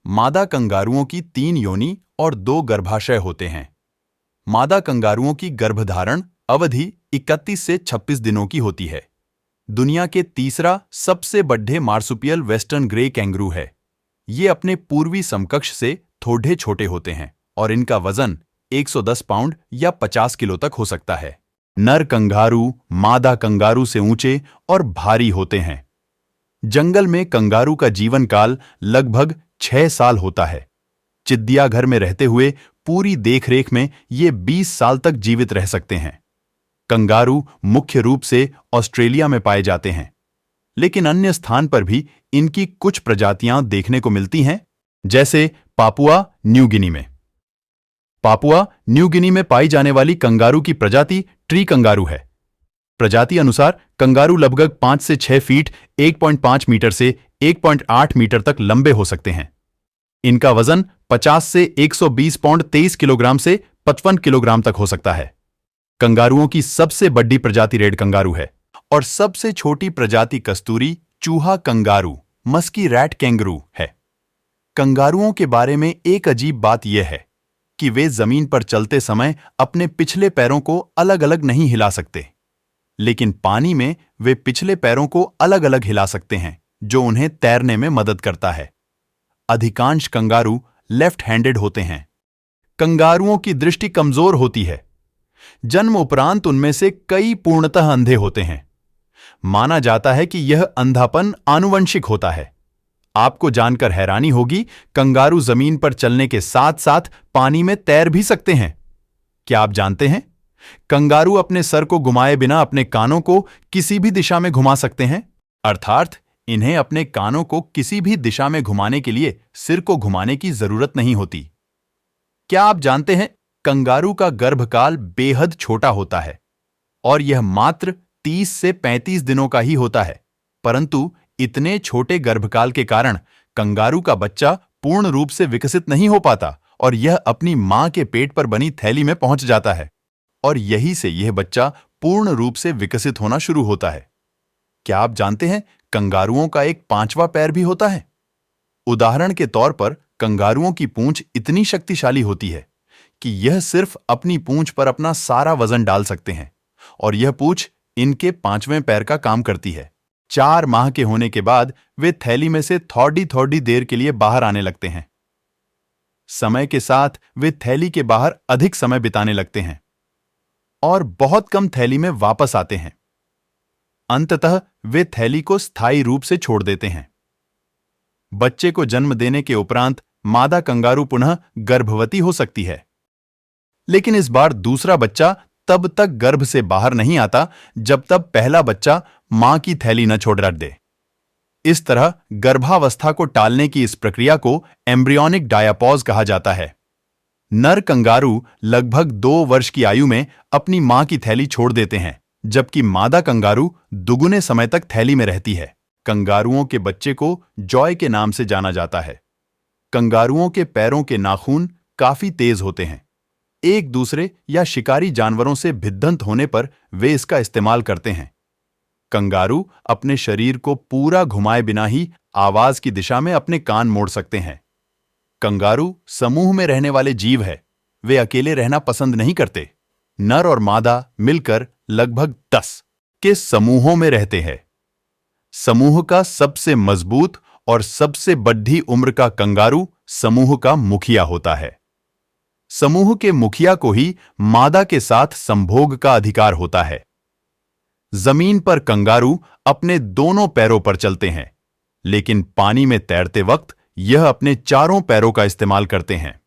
मादा कंगारुओं की 3 योनि और 2 गर्भाशय होते हैं। मादा कंगारुओं की गर्भधारण अवधि 31 से 26 दिनों की होती है। दुनिया के तीसरा सबसे बड़े मार्सुपियल वेस्टर्न ग्रे कैंगरू है। ये अपने पूर्वी समकक्ष से थोड़े छोटे होते हैं और इनका वजन 110 पाउंड या 50 किलो तक हो सकता है। नर कंगारू मादा कंगारू से ऊंचे और भारी होते हैं। जंगल में कंगारू का जीवन काल लगभग 6 साल होता है। चिड़ियाघर में रहते हुए पूरी देखरेख में ये 20 साल तक जीवित रह सकते हैं। कंगारू मुख्य रूप से ऑस्ट्रेलिया में पाए जाते हैं, लेकिन अन्य स्थान पर भी इनकी कुछ प्रजातियां देखने को मिलती हैं, जैसे पापुआ न्यू गिनी में। पापुआ न्यू गिनी में पाई जाने वाली कंगारू की प्रजाति ट्री कंगारू है। प्रजाति अनुसार कंगारू लगभग 5 से 6 फीट 1.5 मीटर से 1.8 मीटर तक लंबे हो सकते हैं। इनका वजन 50 से 120 पाउंड 23 किलोग्राम से 55 किलोग्राम तक हो सकता है। कंगारुओं की सबसे बड़ी प्रजाति रेड कंगारू है और सबसे छोटी प्रजाति कस्तूरी चूहा कंगारू मस्की रैट कैंगरू है। कंगारुओं के बारे में एक अजीब बात यह है कि वे जमीन पर चलते समय अपने पिछले पैरों को अलग अलग नहीं हिला सकते, लेकिन पानी में वे पिछले पैरों को अलग अलग हिला सकते हैं, जो उन्हें तैरने में मदद करता है। अधिकांश कंगारू लेफ्ट हैंडेड होते हैं। कंगारुओं की दृष्टि कमजोर होती है। जन्म उपरांत उनमें से कई पूर्णतः अंधे होते हैं। माना जाता है कि यह अंधापन आनुवंशिक होता है। आपको जानकर हैरानी होगी, कंगारू जमीन पर चलने के साथ साथ पानी में तैर भी सकते हैं। क्या आप जानते हैं, कंगारू अपने सर को घुमाए बिना अपने कानों को किसी भी दिशा में घुमा सकते हैं, अर्थात इन्हें अपने कानों को किसी भी दिशा में घुमाने के लिए सिर को घुमाने की जरूरत नहीं होती। क्या आप जानते हैं, कंगारू का गर्भकाल बेहद छोटा होता है और यह मात्र 30 से 35 दिनों का ही होता है, परंतु इतने छोटे गर्भकाल के कारण कंगारू का बच्चा पूर्ण रूप से विकसित नहीं हो पाता और यह अपनी मां के पेट पर बनी थैली में पहुंच जाता है और यहीं से यह बच्चा पूर्ण रूप से विकसित होना शुरू होता है। क्या आप जानते हैं, कंगारुओं का एक 5वां पैर भी होता है। उदाहरण के तौर पर कंगारुओं की पूंछ इतनी शक्तिशाली होती है कि यह सिर्फ अपनी पूंछ पर अपना सारा वजन डाल सकते हैं और यह पूंछ इनके 5वें पैर का काम करती है। 4 माह के होने के बाद वे थैली में से थोड़ी थोड़ी देर के लिए बाहर आने लगते हैं। समय के साथ वे थैली के बाहर अधिक समय बिताने लगते हैं और बहुत कम थैली में वापस आते हैं। अंततः वे थैली को स्थायी रूप से छोड़ देते हैं। बच्चे को जन्म देने के उपरांत मादा कंगारू पुनः गर्भवती हो सकती है, लेकिन इस बार दूसरा बच्चा तब तक गर्भ से बाहर नहीं आता जब तक पहला बच्चा मां की थैली न छोड़ रख दे। इस तरह गर्भावस्था को टालने की इस प्रक्रिया को एम्ब्रियोनिक डायापॉज कहा जाता है। नर कंगारू लगभग 2 वर्ष की आयु में अपनी मां की थैली छोड़ देते हैं, जबकि मादा कंगारू दुगुने समय तक थैली में रहती है। कंगारुओं के बच्चे को जॉय के नाम से जाना जाता है। कंगारुओं के पैरों के नाखून काफी तेज होते हैं। एक दूसरे या शिकारी जानवरों से भिद्दंत होने पर वे इसका इस्तेमाल करते हैं। कंगारू अपने शरीर को पूरा घुमाए बिना ही आवाज की दिशा में अपने कान मोड़ सकते हैं। कंगारू समूह में रहने वाले जीव है। वे अकेले रहना पसंद नहीं करते। नर और मादा मिलकर लगभग 10 के समूहों में रहते हैं। समूह का सबसे मजबूत और सबसे बड़ी उम्र का कंगारू समूह का मुखिया होता है। समूह के मुखिया को ही मादा के साथ संभोग का अधिकार होता है। जमीन पर कंगारू अपने दोनों पैरों पर चलते हैं, लेकिन पानी में तैरते वक्त यह अपने चारों पैरों का इस्तेमाल करते हैं।